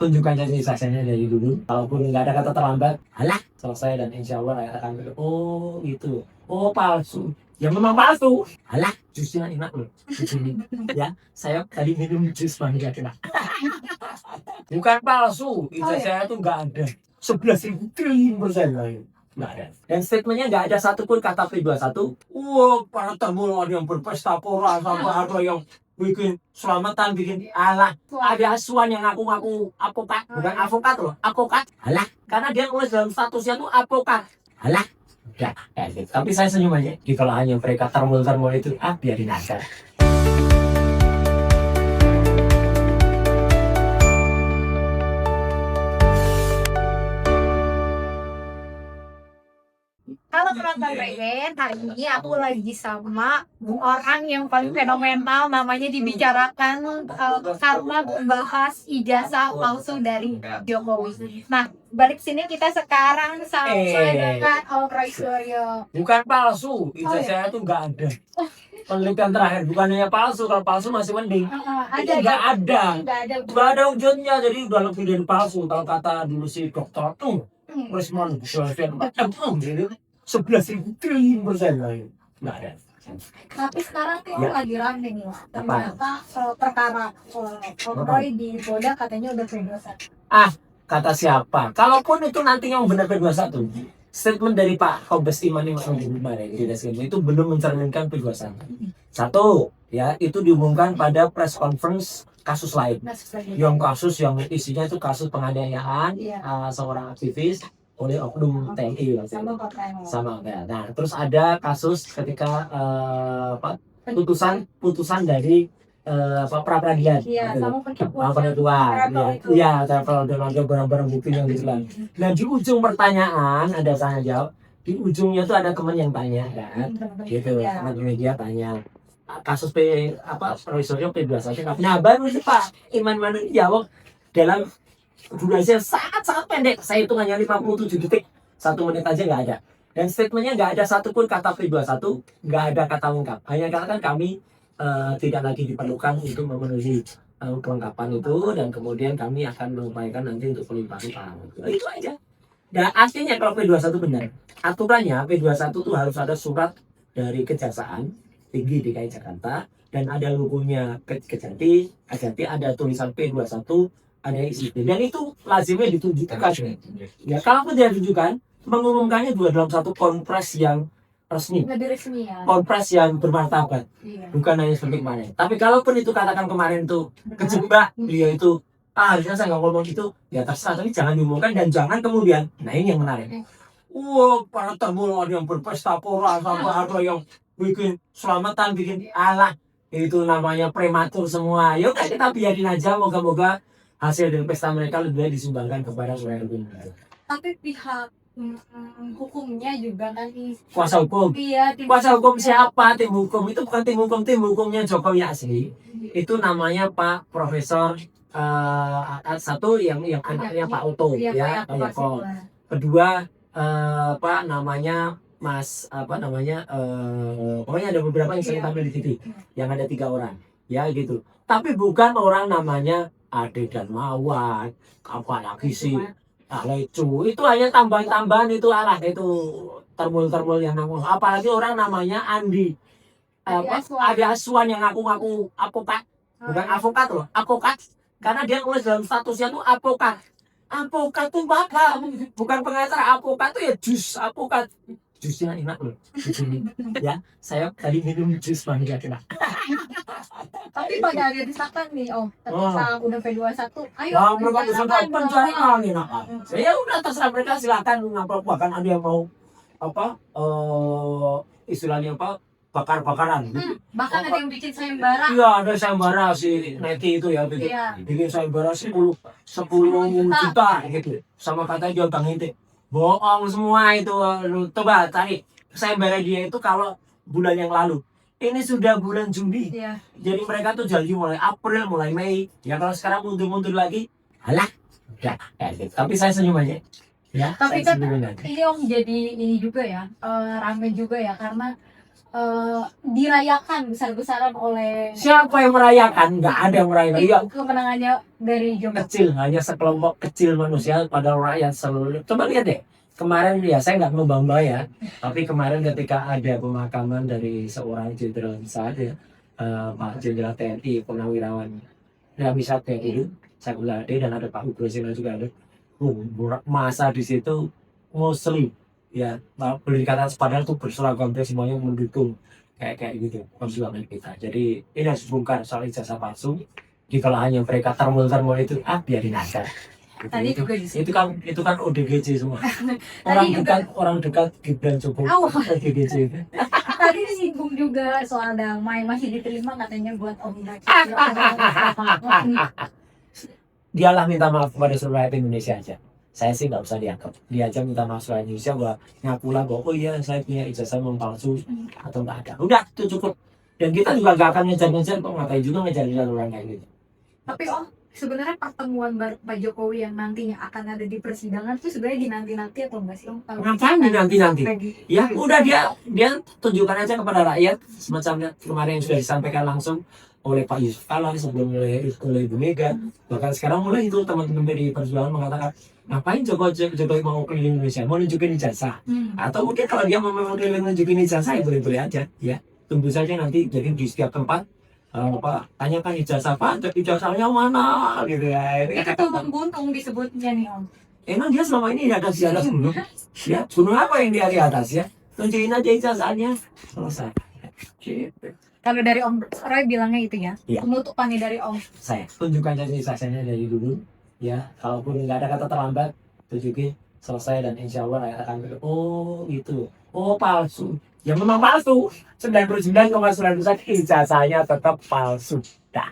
tunjukkan saja sisanya dari dulu. Kalaupun nggak ada kata terlambat, halah, selesai dan insya Allah akan oh gitu, oh palsu, ya memang palsu, halah, jusnya enak loh di sini. Ya, saya tadi minum jus mangga kena. Bukan palsu, ijazah saya tuh nggak ada. 11.000 triliun persen lain. Nggak ada. Dan statementnya nggak ada satupun kata P21. Wah, para tamu ada yang berpesta pora sampai ada yang bikin selamatan, bikin alah. Ada asuhan yang ngaku-ngaku apokat, bukan avokat loh, apokat. Alah, karena dia nulis dalam statusnya tuh apokat. Alah, udah. Gitu. Tapi saya senyum aja. Di kalau hanya mereka termul-termul itu, biarin aja. Halo penonton Regen, hari ini aku lagi sama orang yang paling fenomenal, namanya dibicarakan karena membahas ijazah palsu dari Jokowi. Nah, balik sini kita sekarang sama dengan Om Roy Suryo. Bukan palsu, ijazah saya tuh nggak ada. Penelitian terakhir bukannya palsu, kalau palsu masih mending. Ada nggak ada, nggak ada wujudnya, jadi udah lebih dari palsu. Kalau kata dulu si dokter Rismon gitu. 11.000 triliun persen lain nggak ada. Tapi sekarang tuh Ya. lagi rame nih, ternyata perkara Om Roy di Polda katanya udah P21. Kata siapa? Kalaupun itu nantinya benar P21, statement dari Pak Kombes Iman kemarin itu belum mencerminkan P21. Satu, ya itu diumumkan pada press conference kasus lain. Yang kasus yang isinya itu kasus penganiayaan seorang aktivis oleh oknum TNI sama kayak. Nah, terus ada kasus ketika putusan dari pra peradilan, penentuan, travel dan ada barang-barang bukti yang dibilang. Nah, di ujung pertanyaan ada tanya jawab. Di ujungnya tuh ada teman yang tanya kan, gitu. Teman media tanya kasus Roy Suryo P21. Nah, baru itu Pak Iman jawab dalam durasi sangat pendek. Saya hitungannya 57 detik, 1 menit aja nggak ada. Dan statementnya nggak ada satupun kata P21, nggak ada kata lengkap. Hanya katakan kami tidak lagi diperlukan untuk memenuhi kelengkapan itu, dan kemudian kami akan mengupayakan nanti untuk pelimpahan. Itu aja. Dan aslinya kalau P21 benar, aturannya P21 itu harus ada surat dari Kejaksaan Tinggi DKI Jakarta, dan ada logonya Kejati, ada tulisan P21, ada isi, dan itu lazimnya ditunjukkan. Ya, kalau tidak ditunjukkan, mengumumkannya juga dalam satu konpres yang resmi, konpres yang bermartabat, bukan hanya seperti kemarin. Tapi kalaupun itu katakan kemarin itu kejebak, dia itu harusnya saya nggak ngomong itu, ya terserah, tapi jangan diumumkan dan jangan kemudian. Nah, ini yang menarik. Wah, para tamu ada yang berpesta pora sampai ada yang bikin selamatan, bikin alah, itu namanya prematur semua. Yuk kita biarin aja, moga-moga hasil dari pesta mereka lebih baik disumbangkan kepada saudara hukum. Tapi pihak hukumnya juga kan kuasa hukum. Kuasa hukum siapa? Tim hukum itu bukan tim hukum, tim hukumnya Jokowi asli. Itu namanya Pak Profesor satu yang anaknya Pak Oto, ya, kedua Pak namanya Mas pokoknya ada beberapa yang sering tampil di TV, yang ada 3 orang, ya gitu. Tapi bukan orang namanya Ade dan Mawar, apalagi sih Lecu, itu hanya tambahan-tambahan, itu itu termul-termul yang ngomong. Apalagi orang namanya Andi, ada asuhan yang ngaku-ngaku apokat, bukan avokat loh, apokat, karena dia nulis dalam statusnya tuh apokat. Apokat tuh bakal, bukan pengacara. Apokat tuh ya jus, apokat. Jusnya enak loh di sini. Ya, saya tadi minum jus mangga kena. Tapi pada ada desakan nih Om, ketika udah P21, ayo mereka desakan pencarian enak. Saya udah terserah mereka, silakan ngapa, bahkan ada yang mau istilahnya bakar-bakaran. Bahkan ada yang bikin sayembara. Iya, ada sayembara si Neti itu ya, bikin sayembara 10 juta gitu. Sama katanya jual Bang Inti. Bohong semua itu. Coba cari sayembara dia itu kalau bulan yang lalu. Ini sudah bulan Juni. Jadi mereka tuh janji mulai April, mulai Mei. Ya kalau sekarang mundur-mundur lagi, halah. Ya, gitu. Tapi saya senyum aja. Ya, tapi kan ini Om jadi ini juga ya, rame juga ya, karena dirayakan besar-besaran oleh Siapa yang merayakan? Nggak ada yang merayakan. Iya, kemenangannya dari Jokowi. kecil, hanya sekelompok kecil manusia pada rakyat seluruh. Coba lihat deh, kemarin ya saya nggak mau bangga ya, tapi kemarin ketika ada pemakaman dari seorang jenderal besar ya, Pak Jenderal TNI Purnawirawan Nami Satya itu, Sakulade, dan ada Pak Ugrosina juga ada. Masa di situ Muslim ya, berdiri kata padahal tuh berseragam dia semuanya mendukung kayak gitu perjuangan kita. Jadi ini harus bongkar soal ijazah palsu. Di kalahnya mereka termul itu biarin aja. Tadi itu, juga itu kan ODGJ semua. Tadi juga- orang dekat Gibran Jokowi. ODGJ. Tadi disinggung juga soal damai masih diterima katanya buat Om. Dialah minta maaf kepada seluruh rakyat Indonesia aja. Saya sih nggak usah dianggap. Dia aja minta maaf seluruh Indonesia bahwa ngakulah bahwa oh iya saya punya ijazah memang palsu atau nggak ada. Udah itu cukup. Dan kita juga nggak akan ngejar-ngejar kok, ngapain juga ngejar-ngejar orang kayak gitu. Tapi Om, sebenarnya pertemuan Pak Jokowi yang nantinya akan ada di persidangan itu sebenarnya dinanti-nanti atau enggak sih Om? Kalau Ngapain dinanti-nanti? Peggy. Ya udah dia tunjukkan aja kepada rakyat semacam kemarin yang sudah disampaikan langsung oleh Pak Yusuf Kala sebelum oleh Ibu Mega. Bahkan sekarang mulai itu teman-teman PDI Perjuangan mengatakan ngapain Jokowi mau keliling Indonesia, mau nunjukin ijazah. Atau mungkin kalau dia mau keliling nunjukin ijazah ya boleh-boleh aja ya. Tunggu saja nanti jadi di setiap tempat Pak tanyakan ijazah Pak, ijazahnya mana gitu ya. Itu tuh Gunung disebutnya nih Om. Emang dia selama ini di atas gunung? Ya, gunung apa yang dia di atas ya? Tunjukin aja ijazahnya, selesai. Gitu. Kalau dari Om Roy bilangnya itu ya, Iya. penutupannya dari Om. Saya tunjukkan saja ijazahnya dari dulu, ya. Kalaupun nggak ada kata terlambat, tunjukin selesai dan insya Allah rakyat akan oh itu, oh palsu. Ya memang palsu. 99,9% ijazahnya tetap palsu. Dah.